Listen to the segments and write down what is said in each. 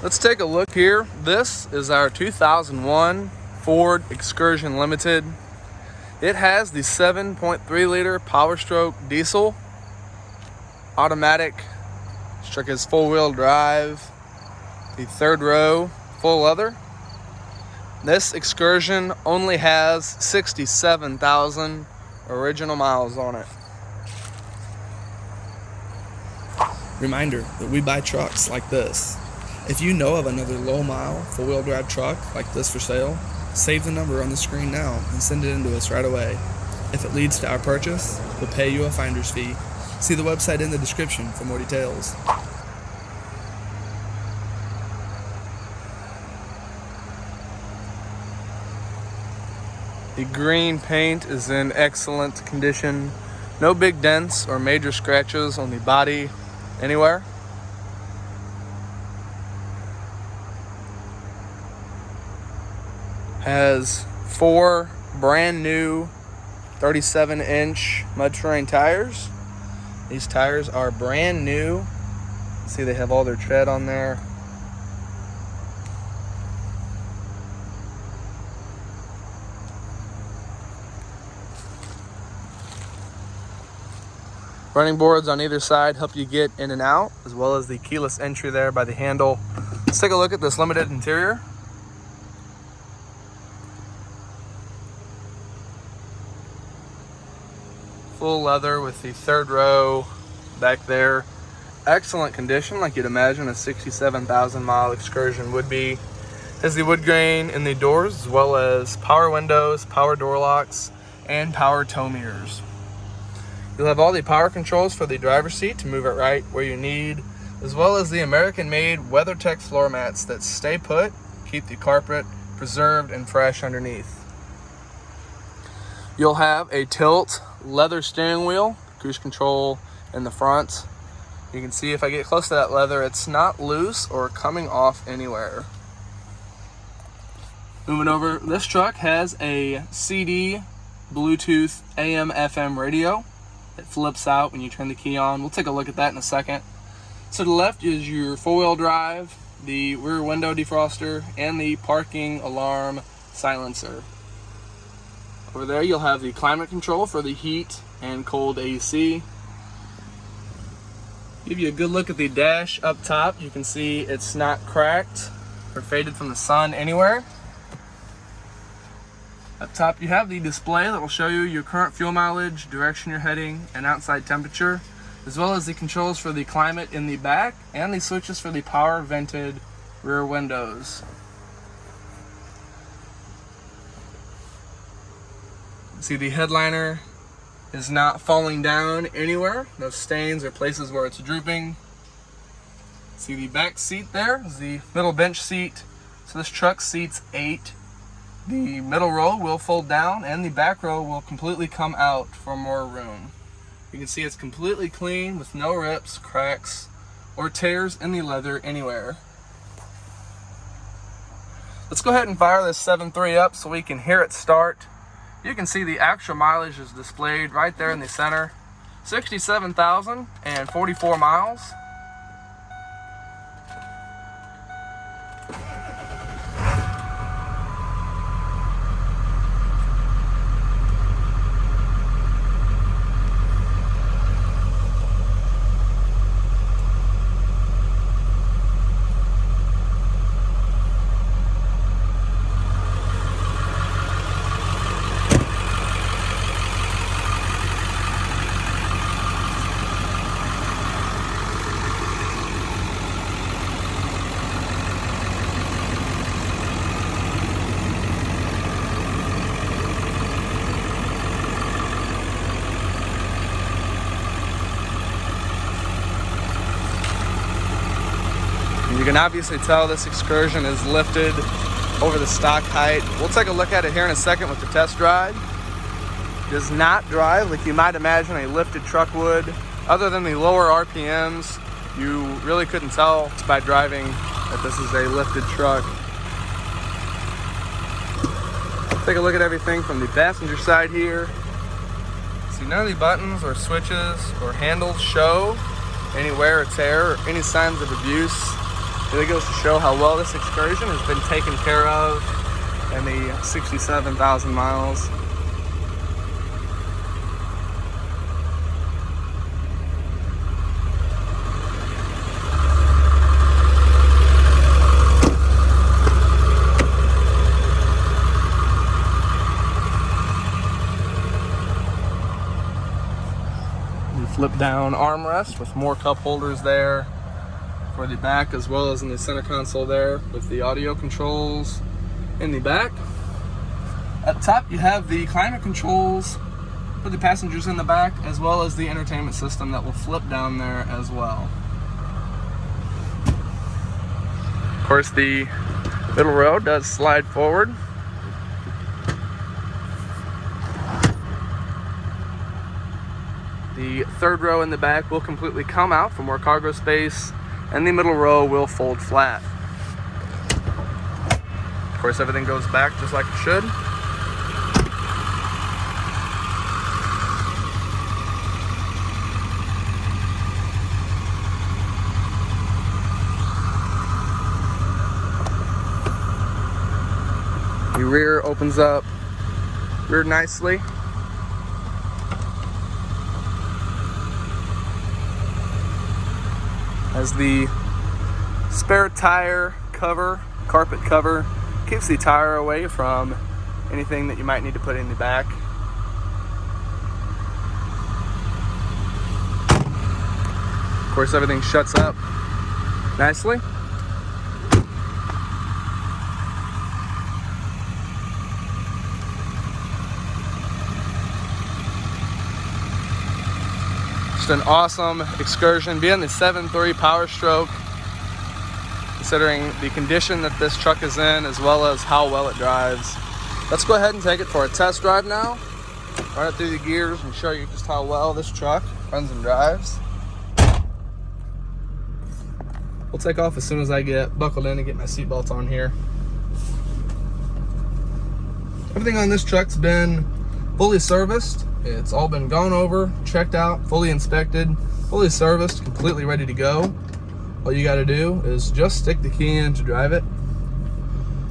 Let's take a look here. This is our 2001 Ford Excursion Limited. It has the 7.3 liter Powerstroke diesel, automatic. This truck is four-wheel drive, the third row, full leather. This Excursion only has 67,000 original miles on it. Reminder that we buy trucks like this. If you know of another low-mile, four-wheel drive truck like this for sale, save the number on the screen now and send it in to us right away. If it leads to our purchase, we'll pay you a finder's fee. See the website in the description for more details. The green paint is in excellent condition. No big dents or major scratches on the body anywhere. Has 4 brand new 37-inch mud terrain tires. These tires are brand new. See, they have all their tread on there. Running boards on either side help you get in and out, as well as the keyless entry there by the handle. Let's take a look at this limited interior. Full leather with the third row back there. Excellent condition, like you'd imagine a 67,000 mile Excursion would be. Has the wood grain in the doors, as well as power windows, power door locks, and power tow mirrors. You'll have all the power controls for the driver's seat to move it right where you need, as well as the American-made WeatherTech floor mats that stay put, keep the carpet preserved and fresh underneath. You'll have a tilt leather steering wheel, cruise control in the front. You can see if I get close to that leather, it's not loose or coming off anywhere. Moving over, this truck has a CD, Bluetooth, AM, FM radio. It flips out when you turn the key on. We'll take a look at that in a second. To the left is your four-wheel drive, the rear window defroster, and the parking alarm silencer. Over there you'll have the climate control for the heat and cold AC. Give you a good look at the dash up top. You can see it's not cracked or faded from the sun anywhere. Up top you have the display that will show you your current fuel mileage, direction you're heading, and outside temperature, as well as the controls for the climate in the back and the switches for the power vented rear windows. See, the headliner is not falling down anywhere. No stains or places where it's drooping. See, the back seat there is the middle bench seat. So this truck seats 8. The middle row will fold down and the back row will completely come out for more room. You can see it's completely clean with no rips, cracks, or tears in the leather anywhere. Let's go ahead and fire this 7.3 up so we can hear it start. You can see the actual mileage is displayed right there in the center. 67,044 miles. You can obviously tell this Excursion is lifted over the stock height. We'll take a look at it here in a second with the test drive. It does not drive like you might imagine a lifted truck would. Other than the lower RPMs, you really couldn't tell by driving that this is a lifted truck. Take a look at everything from the passenger side here. See, none of the buttons or switches or handles show any wear or tear or any signs of abuse. It goes to show how well this Excursion has been taken care of in the 67,000 miles. Flip down armrest with more cup holders there for the back, as well as in the center console there with the audio controls in the back. At the top you have the climate controls for the passengers in the back, as well as the entertainment system that will flip down there as well. Of course, the middle row does slide forward. The third row in the back will completely come out for more cargo space, and the middle row will fold flat. Of course, everything goes back just like it should. The rear opens up rear nicely. As the spare tire cover, carpet cover, keeps the tire away from anything that you might need to put in the back. Of course, everything shuts up nicely. Just an awesome Excursion, being the 7.3 Powerstroke, considering the condition that this truck is in, as well as how well it drives. Let's go ahead and take it for a test drive now. Run it through the gears and show you just how well this truck runs and drives. We'll take off as soon as I get buckled in and get my seatbelt on here. Everything on this truck's been fully serviced. It's all been gone over, checked out, fully inspected, fully serviced, completely ready to go. All you gotta do is just stick the key in to drive it.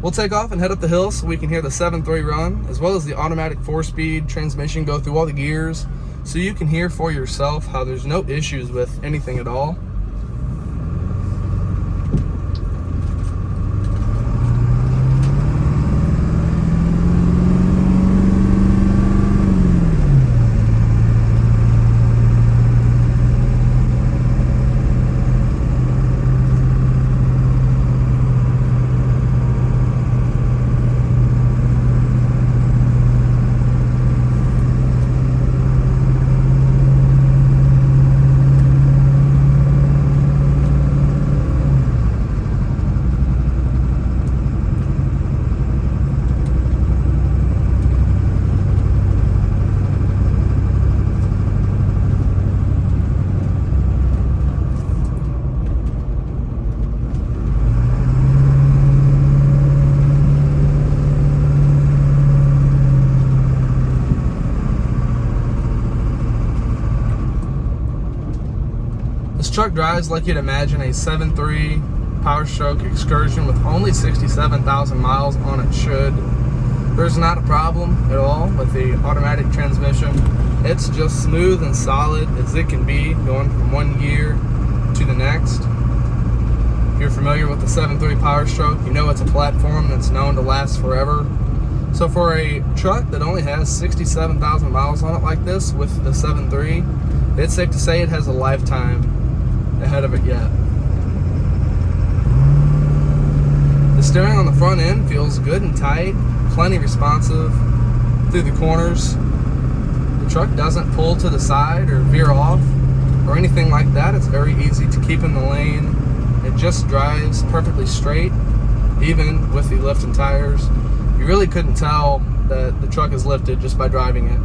We'll take off and head up the hill so we can hear the 7.3 run, as well as the automatic 4-speed transmission go through all the gears, so you can hear for yourself how there's no issues with anything at all. This truck drives like you'd imagine a 7.3 Powerstroke Excursion with only 67,000 miles on it should. There's not a problem at all with the automatic transmission. It's just smooth and solid as it can be, going from one gear to the next. If you're familiar with the 7.3 Powerstroke, you know it's a platform that's known to last forever. So for a truck that only has 67,000 miles on it like this with the 7.3, it's safe to say it has a lifetime ahead of it yet. The steering on the front end feels good and tight, plenty responsive through the corners. The truck doesn't pull to the side or veer off or anything like that. It's very easy to keep in the lane. It just drives perfectly straight, even with the lifting tires. You really couldn't tell that the truck is lifted just by driving it.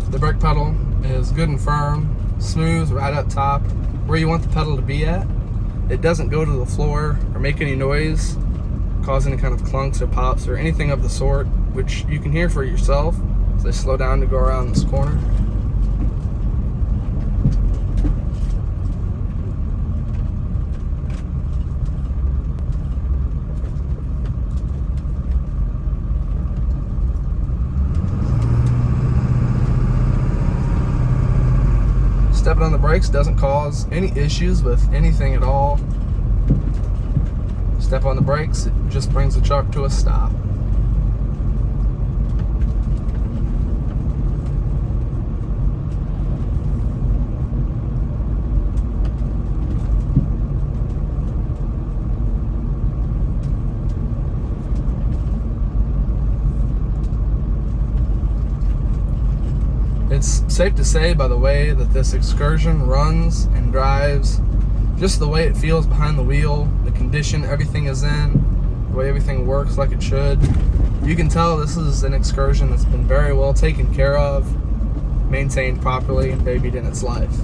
The brake pedal is good and firm, smooth right up top, where you want the pedal to be at. It doesn't go to the floor or make any noise, cause any kind of clunks or pops or anything of the sort, which you can hear for yourself as I slow down to go around this corner. Stepping on the brakes doesn't cause any issues with anything at all. Step on the brakes, it just brings the truck to a stop. It's safe to say by the way that this Excursion runs and drives, just the way it feels behind the wheel, the condition everything is in, the way everything works like it should. You can tell this is an Excursion that's been very well taken care of, maintained properly, and babied in its life.